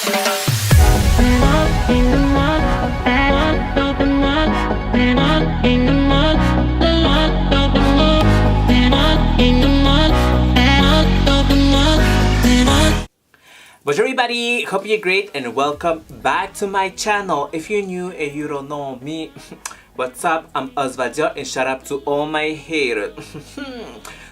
Bonjour everybody, hope you're great and welcome back to my channel. If you're new and you don't know me, what's up? I'm OsvalDior and shout out to all my haters.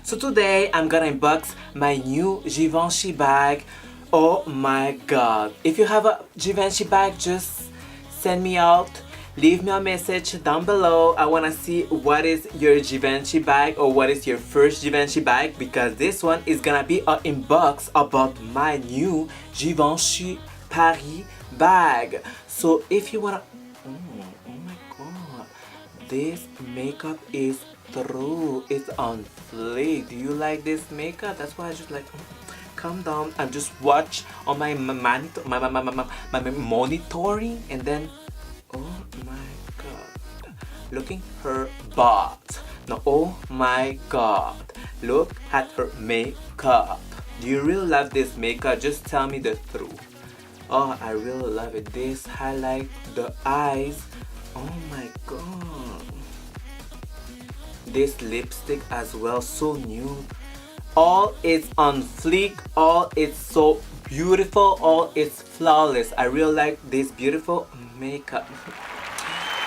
So today I'm gonna unbox my new Givenchy bag. Oh my god. If you have a Givenchy bag, just send me out. Leave me a message down below. I wanna see what is your Givenchy bag or what is your first Givenchy bag, because this one is gonna be an unbox about my new Givenchy Paris bag. So if you wanna, oh my god, this makeup is true. It's on fleek. Do you like this makeup? That's why I just like. Calm down. I just watch on my monitoring and then. Oh my god, looking her butt. No, oh my god, look at her makeup. Do you really love this makeup? Just tell me the truth. Oh, I really love it. This highlight, the eyes. Oh my god. This lipstick as well, so new. All is on fleek, all is so beautiful, all is flawless. I really like this beautiful makeup.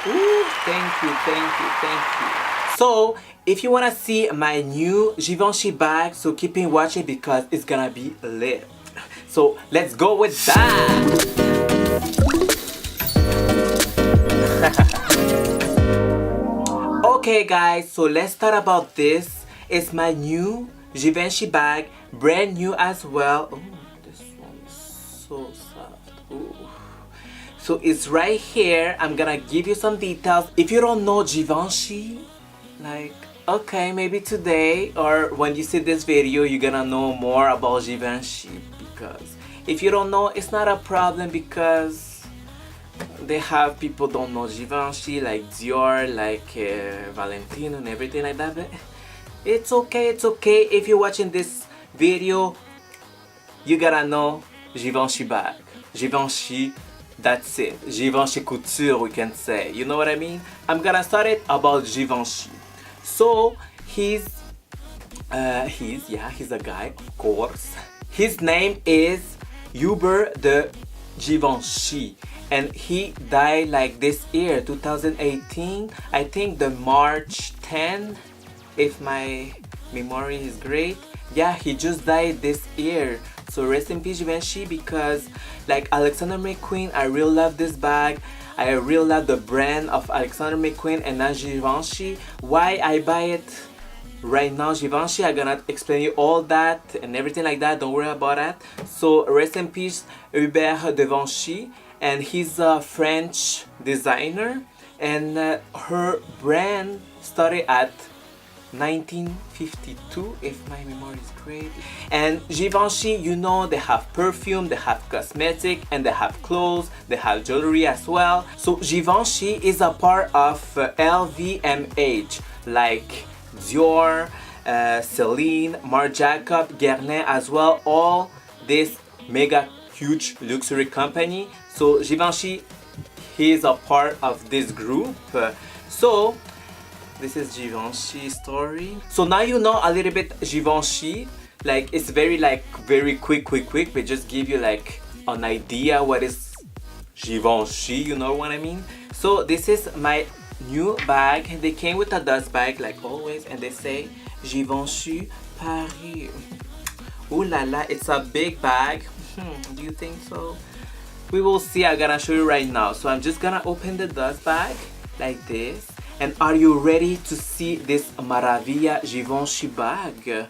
Ooh, thank you, thank you, thank you. So if you want to see my new Givenchy bag, so keep on watching because it's gonna be lit. So let's go with that. Okay guys, so let's start about this. It's my new Givenchy bag, brand new as well. Oh, this one is so soft. Ooh. So it's right here. I'm gonna give you some details. If you don't know Givenchy, like, okay, maybe today or when you see this video, you're gonna know more about Givenchy. Because if you don't know, it's not a problem, because they have people don't know Givenchy, like Dior, like Valentino and everything like that. But it's okay, it's okay. If you're watching this video, you gotta know Givenchy bag. Givenchy, that's it. Givenchy couture, we can say. You know what I mean? I'm gonna start it about Givenchy. So he's a guy, of course. His name is Hubert de Givenchy, and he died like this year, 2018. I think the March 10, if my memory is great. Yeah, he just died this year. So rest in peace Givenchy, because like Alexander McQueen, I really love this bag. I really love the brand of Alexander McQueen and not Givenchy. Why I buy it right now Givenchy, I'm gonna explain you all that and everything like that. Don't worry about that. So rest in peace Hubert de Givenchy, and he's a French designer, and her brand started at 1952, if my memory is great. And Givenchy, you know, they have perfume, they have cosmetic, and they have clothes, they have jewelry as well. So Givenchy is a part of LVMH, like Dior, Celine, Marc Jacob, Guerlain as well. All this mega huge luxury company. So Givenchy, he is a part of this group. So this is Givenchy story. So now you know a little bit Givenchy. Like it's very quick, but just give you like an idea what is Givenchy, you know what I mean? So this is my new bag. They came with a dust bag like always, and they say Givenchy Paris. Ooh la la, it's a big bag. Do you think so? We will see. I'm gonna show you right now. So I'm just gonna open the dust bag like this. And are you ready to see this Maravilla Givenchy bag?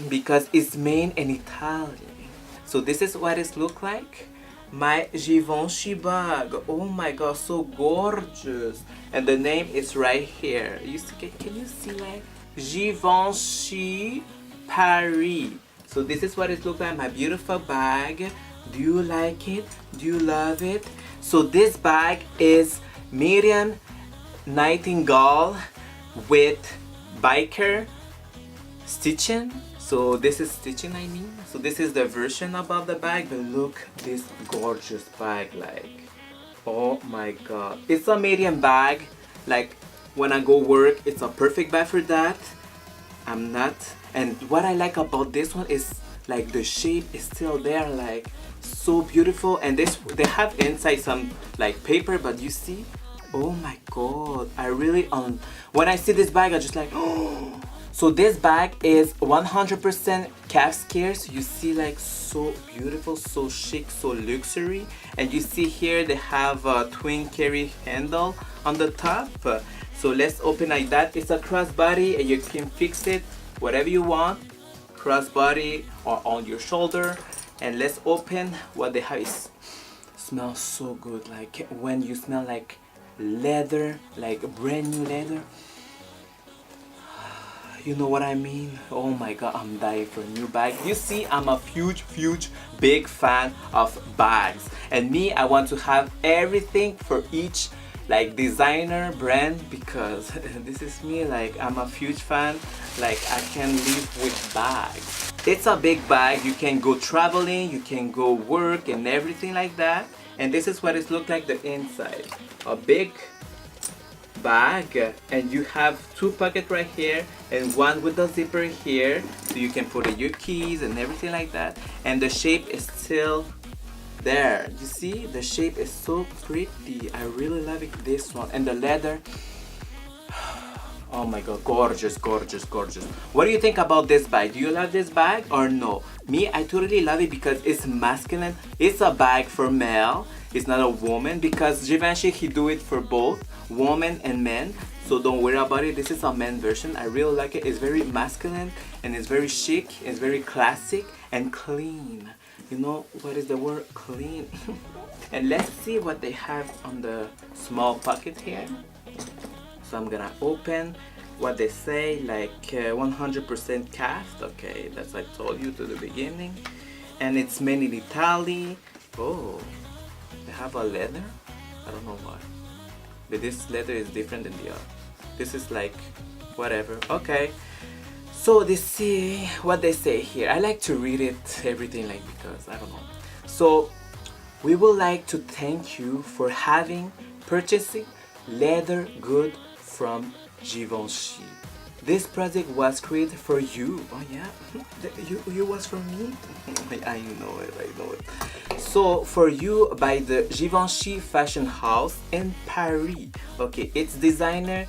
Because it's made in Italy. So this is what it looks like. My Givenchy bag. Oh my god, so gorgeous. And the name is right here. You see, can you see like Givenchy Paris? So this is what it looks like, my beautiful bag. Do you like it? Do you love it? So this bag is Miriam Nightingale with biker stitching. So this is stitching, I mean. So this is the version above the bag, but look this gorgeous bag, like, oh my god. It's a medium bag, like when I go work, it's a perfect bag for that. I'm not, and what I like about this one is like the shape is still there, like so beautiful. And this, they have inside some like paper, but you see, oh my god, I really when I see this bag I just like, oh. So this bag is 100% calf care, so you see, like, so beautiful, so chic, so luxury. And you see here they have a twin carry handle on the top. So let's open like that. It's a crossbody and you can fix it whatever you want, crossbody or on your shoulder. And let's open what they have. It smells so good, like when you smell like leather, like brand new leather. You know what I mean? Oh my god, I'm dying for a new bag. You see, I'm a huge big fan of bags, and me, I want to have everything for each like designer brand, because this is me, like I'm a huge fan, like I can live with bags. It's a big bag, you can go traveling, you can go work and everything like that. And this is what it looks like the inside. A big bag, and you have two pockets right here and one with the zipper here, so you can put in your keys and everything like that. And the shape is still there. You see, the shape is so pretty. I really love it, this one. And the leather, oh my god, gorgeous. What do you think about this bag? Do you love this bag or no? Me, I totally love it because it's masculine. It's a bag for male, it's not a woman, because Givenchy, he do it for both women and men, so don't worry about it. This is a men version. I really like it. It's very masculine and it's very chic, it's very classic and clean. You know what is the word? Clean. And let's see what they have on the small pocket here. So I'm gonna open what they say, like 100% cast. Okay, that's what I told you to the beginning. And it's made in Italy. Oh, they have a leather. I don't know why, but this leather is different than the other. This is like whatever. Okay, so they see what they say here. I like to read it everything, like, because I don't know. So we would like to thank you for having purchasing leather good from Givenchy. This project was created for you. Oh yeah, you was for me. I know it. So for you by the Givenchy fashion house in Paris. Okay, its designer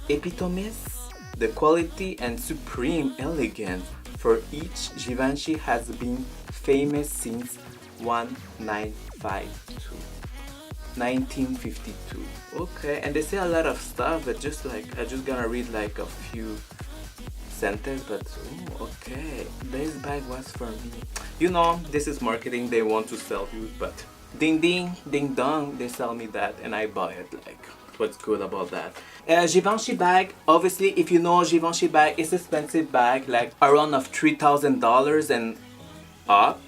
epitomize the quality and supreme elegance. For each, Givenchy has been famous since 1952. Okay, and they say a lot of stuff, but just like I just gonna read like a few sentences. But ooh, okay, this bag was for me. You know, this is marketing, they want to sell you, but ding dong, they sell me that and I buy it. Like, what's good about that? Givenchy bag, obviously, if you know Givenchy bag, it's expensive bag, like around of $3,000 and up.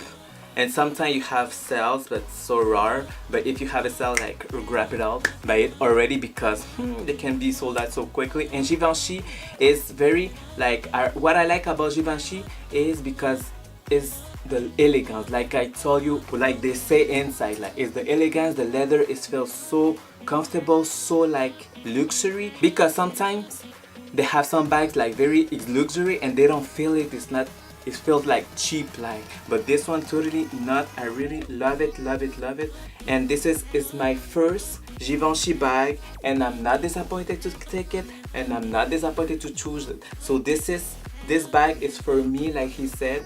And sometimes you have sales, but so rare. But if you have a sale, like, grab it out, buy it already, because they can be sold out so quickly. And Givenchy is very, like, what I like about Givenchy is because it's the elegance. Like I told you, like they say inside, like it's the elegance. The leather is feels so comfortable, so like luxury. Because sometimes they have some bags like very luxury and they don't feel it. It's not. It feels like cheap, like, but this one totally not. I really love it. And this is my first Givenchy bag, and I'm not disappointed to take it, and I'm not disappointed to choose it. So this bag is for me, like he said.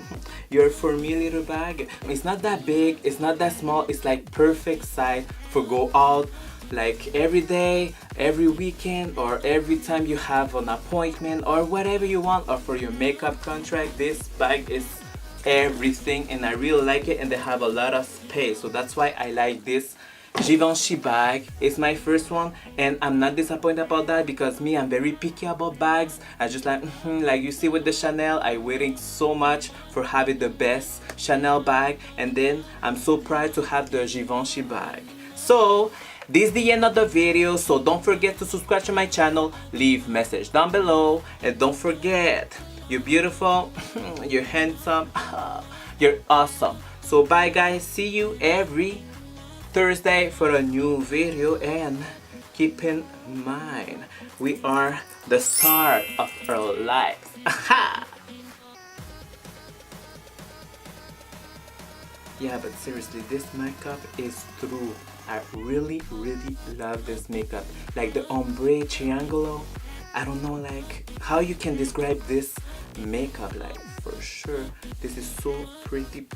You're for me, little bag. It's not that big, it's not that small. It's like perfect size for go out, like every day, every weekend, or every time you have an appointment or whatever you want, or for your makeup contract. This bag is everything, and I really like it, and they have a lot of space, so that's why I like this Givenchy bag. It's my first one, and I'm not disappointed about that, because me, I'm very picky about bags. I just like you see with the Chanel, I waiting so much for having the best Chanel bag, and then I'm so proud to have the Givenchy bag. So this is the end of the video, so don't forget to subscribe to my channel, leave message down below, and don't forget, You're beautiful, you're handsome, you're awesome. So bye guys, see you every Thursday for a new video, and keep in mind, we are the star of our lives. Yeah, but seriously, this makeup is true. I really love this makeup. Like the ombre triangulo. I don't know like how you can describe this makeup, like for sure. This is so pretty.